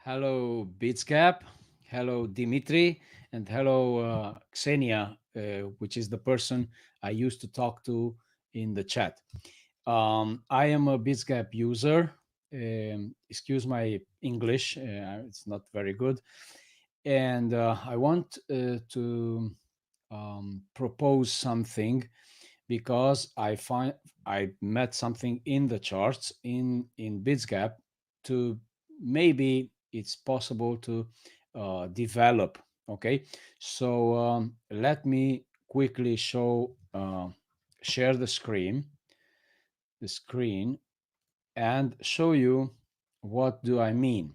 Hello, Bitsgap. Hello, Dimitri. And hello, Xenia, which is the person I used to talk to in the chat. I am a Bitsgap user. Excuse my English, it's not very good. And I want to propose something because I met something in the charts in Bitsgap to maybe it's possible to develop. Okay, so let me quickly share the screen, and show you what do I mean.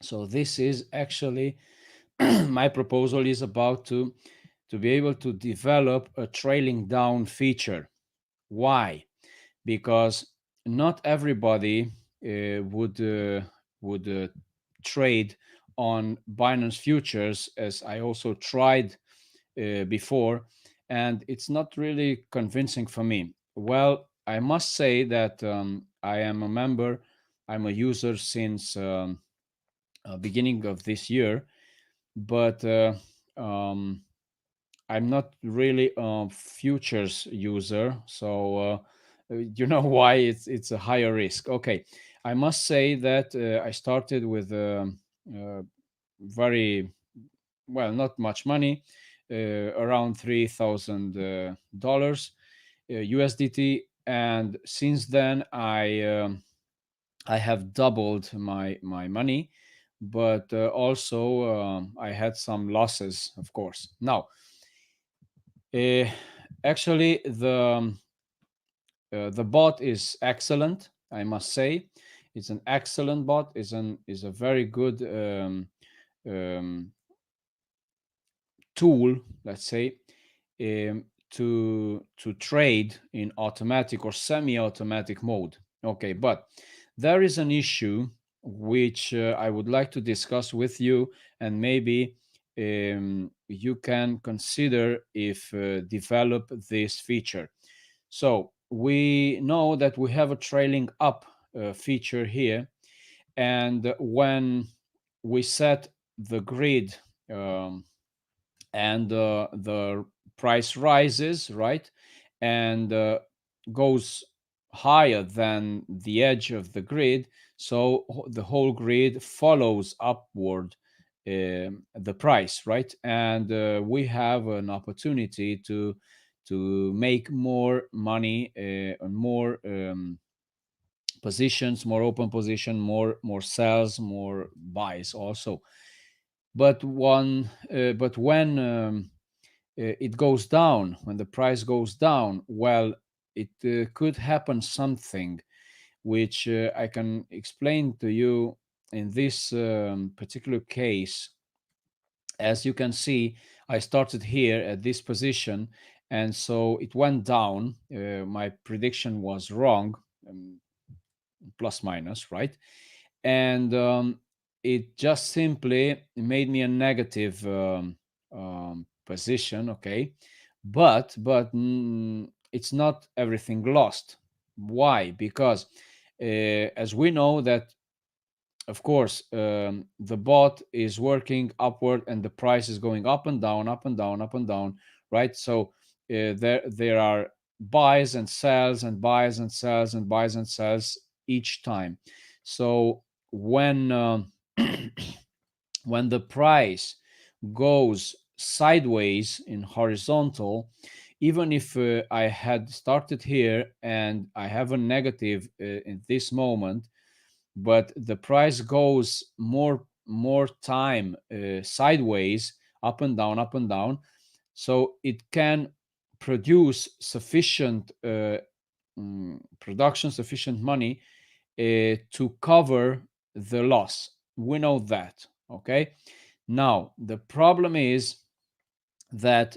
So this is actually my proposal is about to be able to develop a trailing down feature. Why? Because not everybody would trade on Binance futures, as I also tried before, and it's not really convincing for me. Well, I must say that I am a member, I'm a user since beginning of this year, but I'm not really a futures user, so you know why it's a higher risk. Okay, I must say that I started with very well, not much money, around $3,000 USDT, and since then I have doubled my money, but also I had some losses, of course. Now, uh, actually, the bot is excellent. I must say, it's an excellent bot. Is a very good um, tool, let's say, to trade in automatic or semi-automatic mode. Okay, but there is an issue which I would like to discuss with you, and maybe you can consider if develop this feature. So we know that we have a trailing up feature here, and when we set the grid, um, and the price rises, right, and goes higher than the edge of the grid, so the whole grid follows upward the price, right, and we have an opportunity to make more money on more positions, more open position, more sells, more buys also. But when it goes down, when the price goes down, well, it could happen something which I can explain to you in this particular case. As you can see, I started here at this position, and so it went down. My prediction was wrong, plus minus, right? And it just simply made me a negative position. Okay, but it's not everything lost. Why? Because as we know that, of course, the bot is working upward and the price is going up and down, up and down, up and down, right? So there are buys and sells and buys and sells and buys and sells each time. So when when the price goes sideways in horizontal, even if I had started here and I have a negative in this moment, but the price goes more time sideways, up and down, so it can produce sufficient production, sufficient money to cover the loss. We know that. Okay, now the problem is that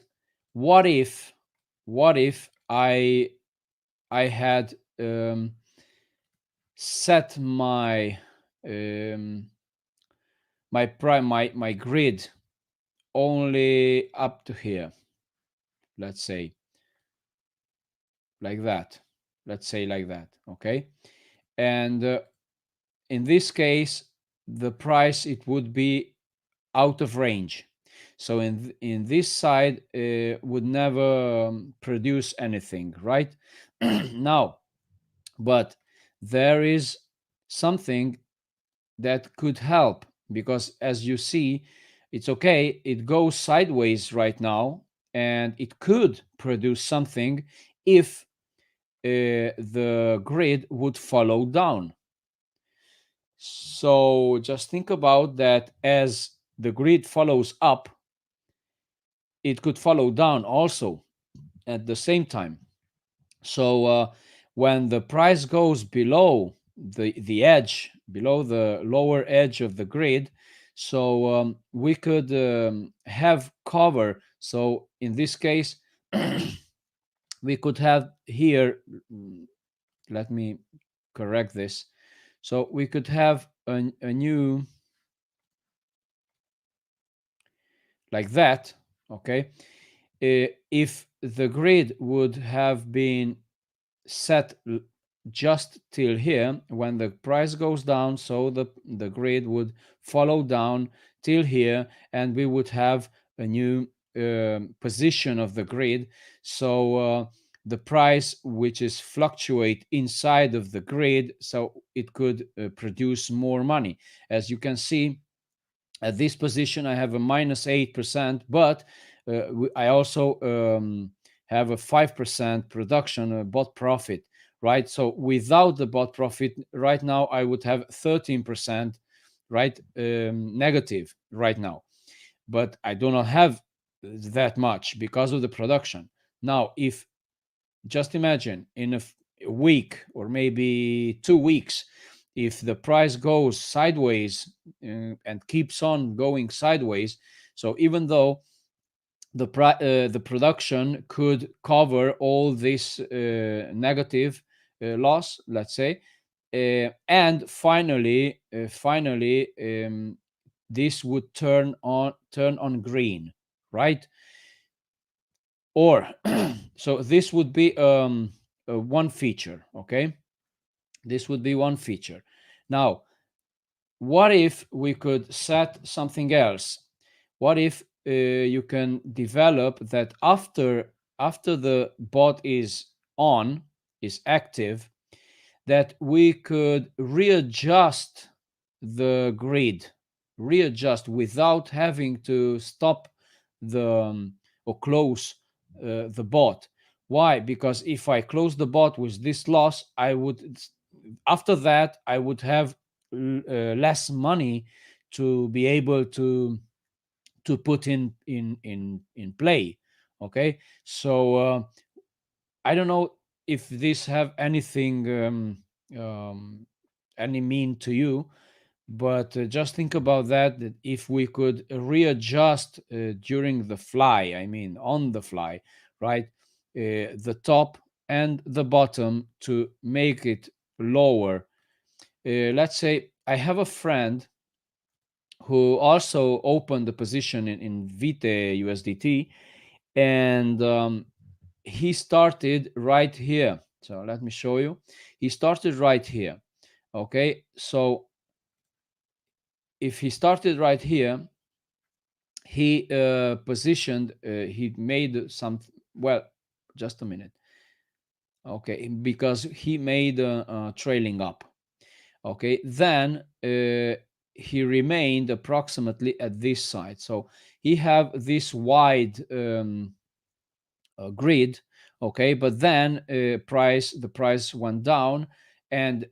what if what if I had set um, my grid only up to here, let's say, like that, let's say like that. Okay, and in this case, the price, it would be out of range. So in this side would never produce anything, right? Now, but there is something that could help, because as you see, it's okay, it goes sideways right now, and it could produce something if the grid would follow down. So just think about that. As the grid follows up, it could follow down also at the same time. So when the price goes below the edge, below the lower edge of the grid, so we could have cover. So in this case, we could have here, let me correct this. So we could have a new, like that, okay? If the grid would have been set just till here, when the price goes down, so the grid would follow down till here, and we would have a new position of the grid. So the price, which is fluctuate inside of the grid, so it could produce more money. As you can see, at this position I have a -8%, but I also have a 5% production bot profit, right? So without the bot profit right now, I would have 13%, right, negative right now. But I do not have that much because of the production. Now, if, just imagine, in a week or maybe 2 weeks, if the price goes sideways and keeps on going sideways, so even though the production could cover all this negative loss, let's say, and finally, this would turn on green, right? Or so this would be one feature, okay? This would be one feature. Now, what if we could set something else? What if you can develop that after the bot is on, is active, that we could readjust the grid, readjust without having to stop the or close the bot. Why? Because if I close the bot with this loss, I would, after that, I would have less money to be able to put in play. Okay, so I don't know if this have anything any mean to you, but just think about that if we could readjust during the fly, I mean on the fly, right, the top and the bottom to make it lower. Let's say I have a friend who also opened the position in Vite USDT, and he started right here. So let me show you. He started right here. Okay, so if he started right here, he positioned, he made some, well, just a minute. Okay, because he made trailing up. Okay, then he remained approximately at this side. So he have this wide grid, okay, but then the price went down, and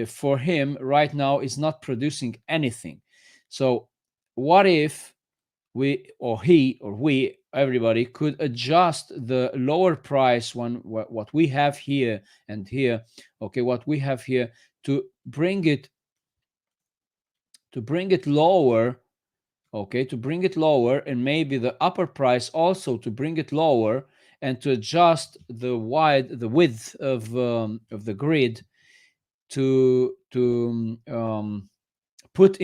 for him right now is not producing anything. So what if we, or he, or we, everybody could adjust the lower price one, what we have here and here, okay, what we have here, to bring it lower, okay, to bring it lower, and maybe the upper price also to bring it lower, and to adjust the width of the grid to put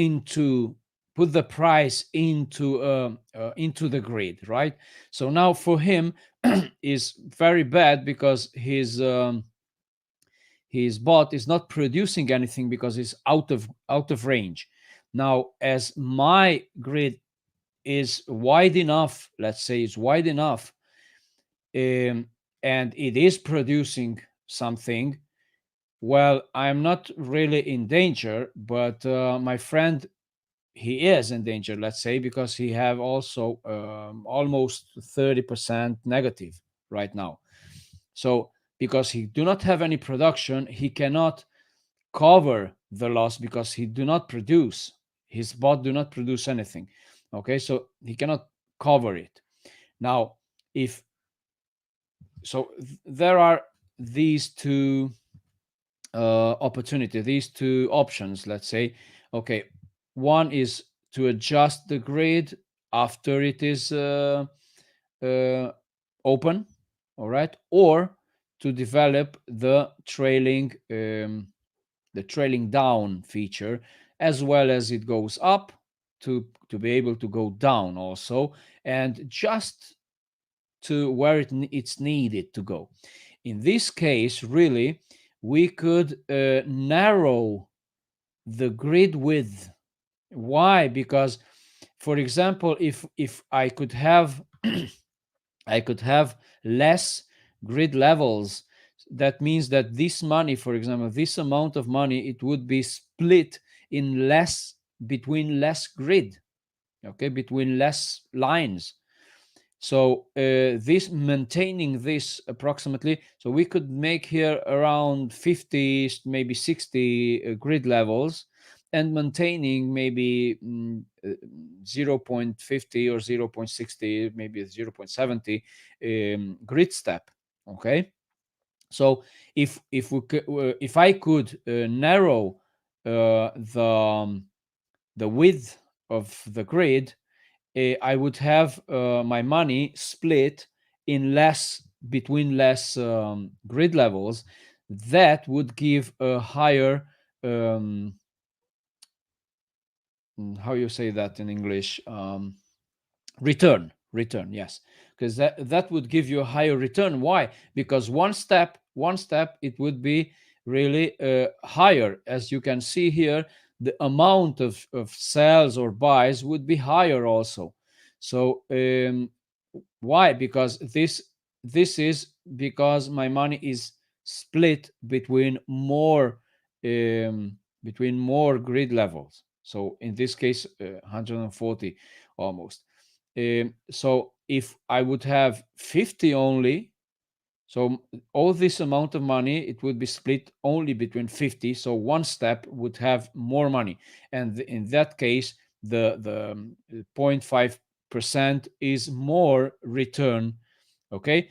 the price into the grid, right? So now for him is very bad, because his bot is not producing anything because it's out of range. Now, as my grid is wide enough, let's say it's wide enough, um, and it is producing something, well, I'm not really in danger, but my friend, he is in danger, let's say, because he have also almost 30% negative right now. So because he do not have any production, he cannot cover the loss because he do not produce, his bot do not produce anything. Okay, so he cannot cover it. Now, if so, there are these two opportunity, these two options, let's say. Okay, one is to adjust the grid after it is uh, open, all right, or to develop the trailing down feature, as well as it goes up to be able to go down also, and just to where it's needed to go. In this case, really, we could narrow the grid width. Why? Because, for example, if I could have I could have less grid levels, that means that this money, for example, this amount of money, it would be split in less, between less grid, okay, between less lines. So this, maintaining this approximately, so we could make here around 50, maybe 60 grid levels, and maintaining maybe 0.50 or 0.60, maybe 0.70 grid step. Okay, so if I could narrow the width of the grid, I would have my money split in less, between less grid levels. That would give a higher, um, how you say that in English, return, yes, because that would give you a higher return. Why? Because one step it would be really higher. As you can see here, the amount of sells or buys would be higher also. So why? Because this is because my money is split um, between more grid levels. So in this case, 140 almost. So if I would have 50 only, so all this amount of money, it would be split only between 50. So one step would have more money. And in that case, the 0.5% is more return. Okay.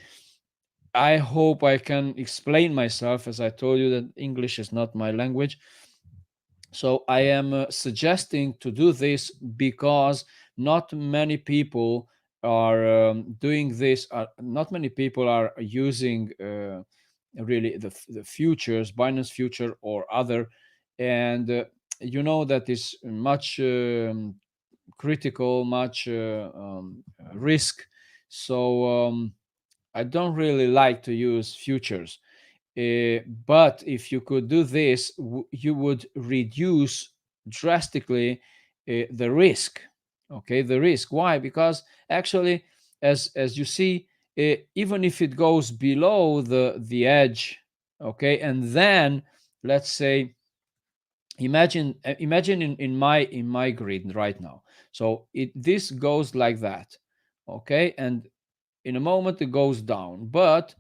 I hope I can explain myself. As I told you, that English is not my language. So I am suggesting to do this because not many people are doing this. Not many people are using really the futures, Binance future or other, and you know that is much critical, much risk. So I don't really like to use futures. But if you could do this, you would reduce drastically the risk. Okay, the risk. Why? Because actually, as you see, even if it goes below the edge, okay, and then let's say, imagine in my grid right now. So this goes like that, okay, and in a moment it goes down, but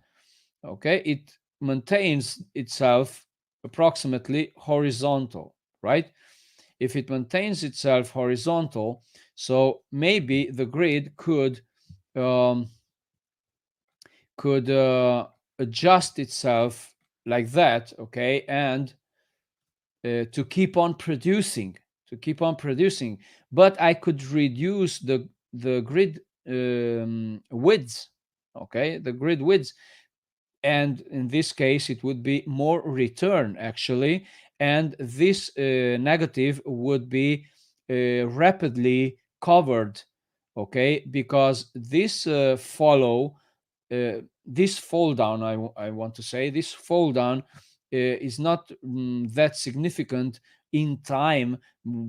okay, it maintains itself approximately horizontal, right? If it maintains itself horizontal, so maybe the grid um, could adjust itself like that, okay, and to keep on producing, but I could reduce the grid width, okay, the grid width, and in this case it would be more return actually, and this negative would be rapidly covered, okay, because this fall down, I want to say, this fall down is not that significant in time,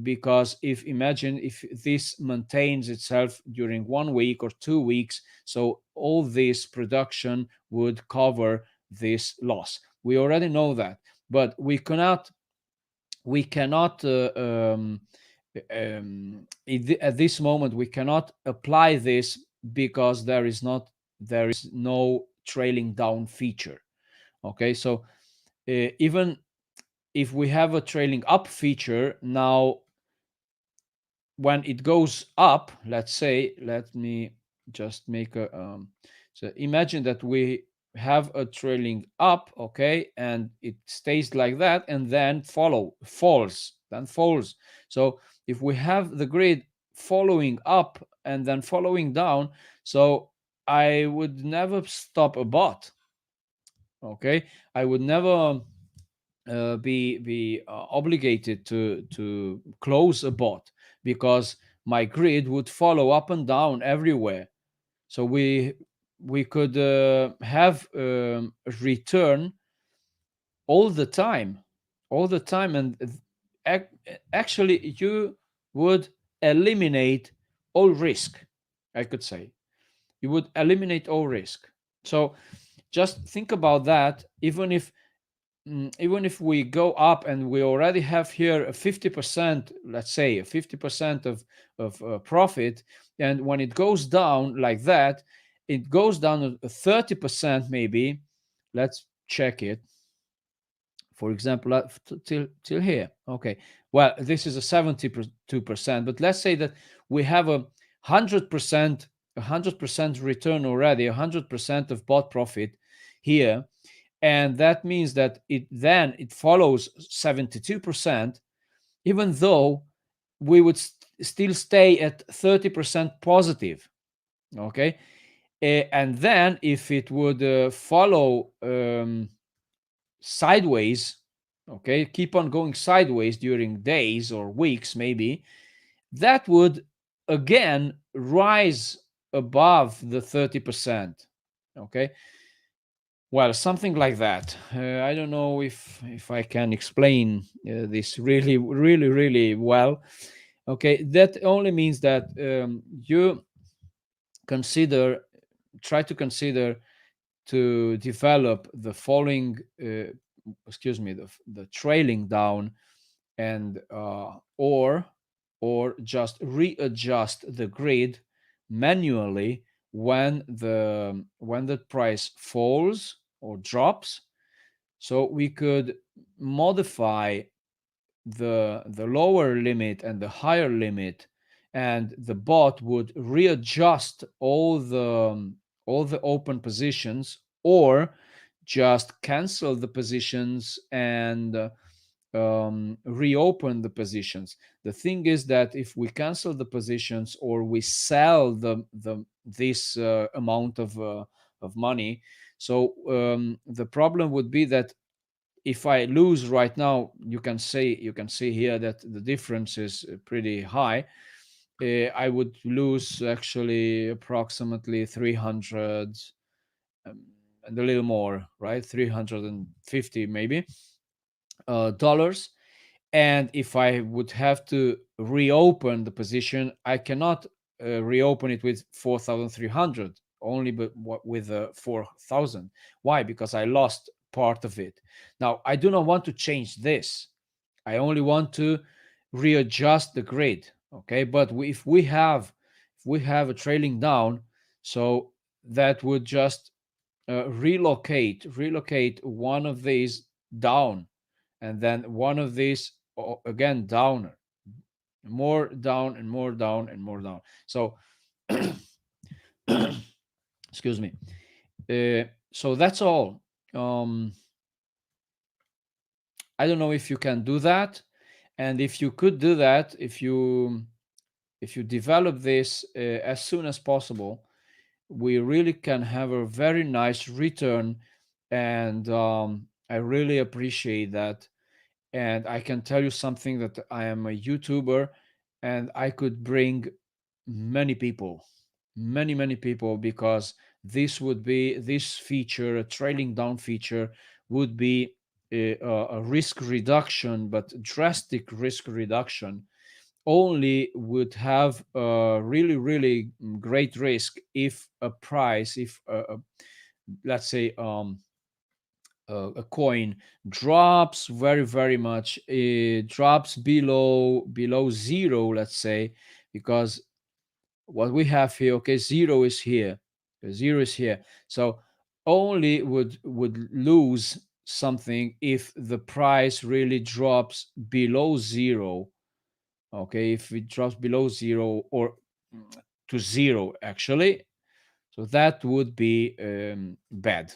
because if imagine if this maintains itself during 1 week or 2 weeks, so all this production would cover this loss. We already know that, but we cannot at this moment we cannot apply this, because there is no trailing down feature. Okay, so even if we have a trailing up feature, now when it goes up, let's say, let me just make a so imagine that we have a trailing up, okay, and it stays like that, and then falls. So if we have the grid following up and then following down, so I would never stop a bot. Okay, I would never be obligated to close a bot, because my grid would follow up and down everywhere. So we could have return all the time, and actually you would eliminate all risk. I could say you would eliminate all risk. So just think about that. Even if we go up and we already have here a 50%, let's say a 50% of profit, and when it goes down like that, it goes down to 30% maybe. Let's check it. For example, till here. Okay. Well, this is a 72%, but let's say that we have a 100% return already, 100% of bought profit here, and that means that it follows 72%, even though we would still stay at 30% positive. Okay, and then if it would follow sideways, okay, keep on going sideways during days or weeks maybe, that would again rise above the 30%. Okay, well, something like that. I don't know if I can explain this really well. Okay, that only means that you consider try to consider to develop the following excuse me, the trailing down, and or just readjust the grid manually when the price falls or drops. So we could modify the lower limit and the higher limit, and the bot would readjust all the open positions, or just cancel the positions and reopen the positions. The thing is that if we cancel the positions or we sell the this amount of money, so the problem would be that if I lose right now, you can see here that the difference is pretty high. I would lose actually approximately 300 and a little more, right? 350 maybe dollars. And if I would have to reopen the position, I cannot reopen it with 4,300, only but with 4,000. Why? Because I lost part of it. Now, I do not want to change this. I only want to readjust the grid. Okay, but if we have a trailing down, so that would just relocate one of these down, and then one of these again down, more down and more down and more down. So excuse me. So that's all. I don't know if you can do that, and if you could do that, if you develop this as soon as possible, we really can have a very nice return. And I really appreciate that. And I can tell you something, that I am a YouTuber, and I could bring many people, many people, because this feature, a trailing down feature, would be a risk reduction, but drastic risk reduction, only would have a really, really great risk if a price, if let's say a coin drops very, very much, it drops below zero, let's say, because what we have here, okay, zero is here, zero is here, so only would lose something if the price really drops below zero. Okay, if it drops below zero, or to zero actually, so that would be bad.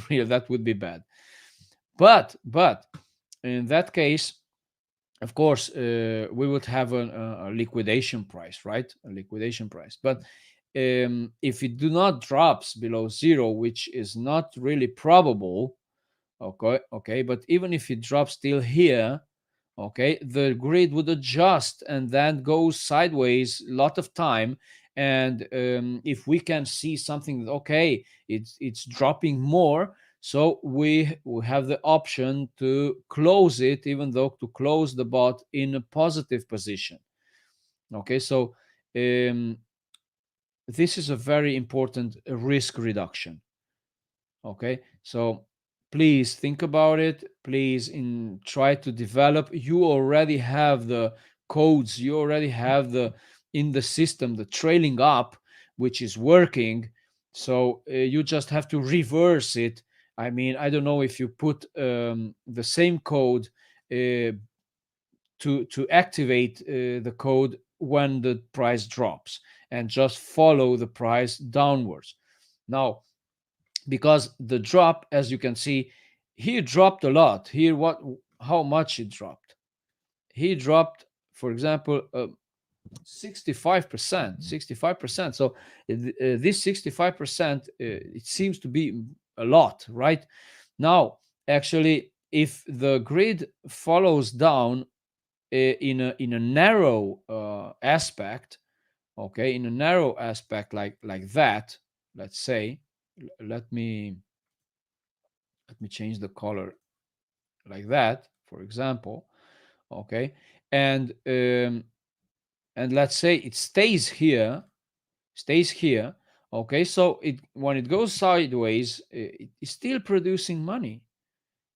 Yeah, that would be bad. But in that case, of course, we would have a liquidation price, right? A liquidation price. But if it do not drops below zero, which is not really probable, okay, but even if it drops still here, okay, the grid would adjust and then go sideways a lot of time. And if we can see something, okay, it's dropping more, so we have the option to close it, even though to close the bot in a positive position. Okay, so um, this is a very important risk reduction. Okay, so please think about it, please try to develop. You already have the codes, you already have the in the system the trailing up, which is working. So you just have to reverse it. I mean, I don't know if you put the same code to activate the code when the price drops, and just follow the price downwards. Now, because the drop, as you can see, he dropped a lot here. What, how much it dropped? He dropped, for example, 65%. 65%. So this 65%, it seems to be a lot, right? Now, actually, if the grid follows down in a narrow aspect, okay, in a narrow aspect, like that, let's say, let me change the color like that, for example. Okay, and let's say it stays here. Okay, so it, when it goes sideways, it is still producing money,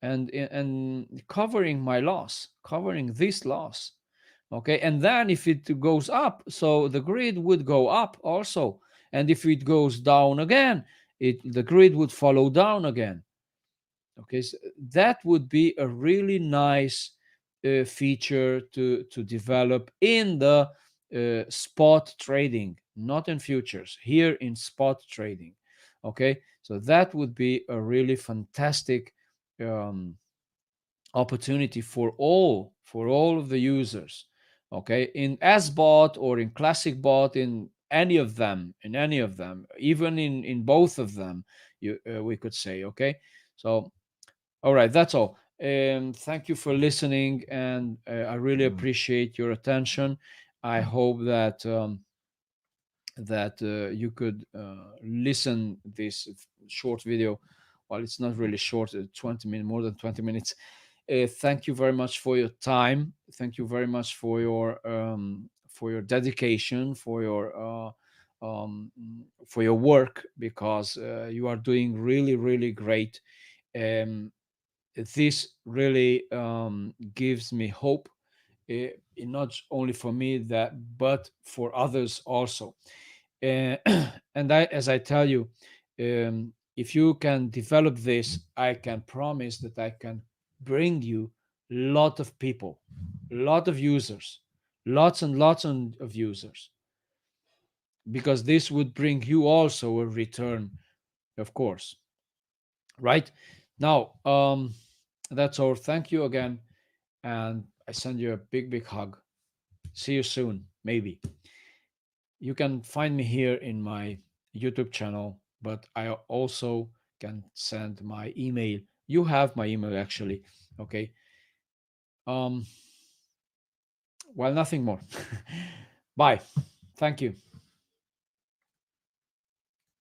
and covering my loss, covering this loss. Okay, and then if it goes up, so the grid would go up also, and if it goes down again, the grid would follow down again. Okay, so that would be a really nice feature to develop in the spot trading, not in futures, here in spot trading. Okay, so that would be a really fantastic um, opportunity for all of the users. Okay, in SBot or in classic bot, in any of them, even in both of them, we could say. Okay, so all right, that's all. Thank you for listening, and I really appreciate your attention. I hope that you could listen this short video. Well, it's not really short, 20 minutes, more than 20 minutes. Thank you very much for your time. Thank you very much for your dedication, um, for your work, because you are doing really, really great. Um, this really gives me hope, not only for me, that but for others also. uh, and as I tell you, if you can develop this, I can promise that I can bring you lot of people, lot of users, lots and lots of users, because this would bring you also a return, of course. Right now, that's all. Thank you again, and I send you a big, big hug. See you soon, maybe. You can find me here in my YouTube channel, but I also can send my email. You have my email actually. Okay. Um, well, nothing more. Bye. Thank you.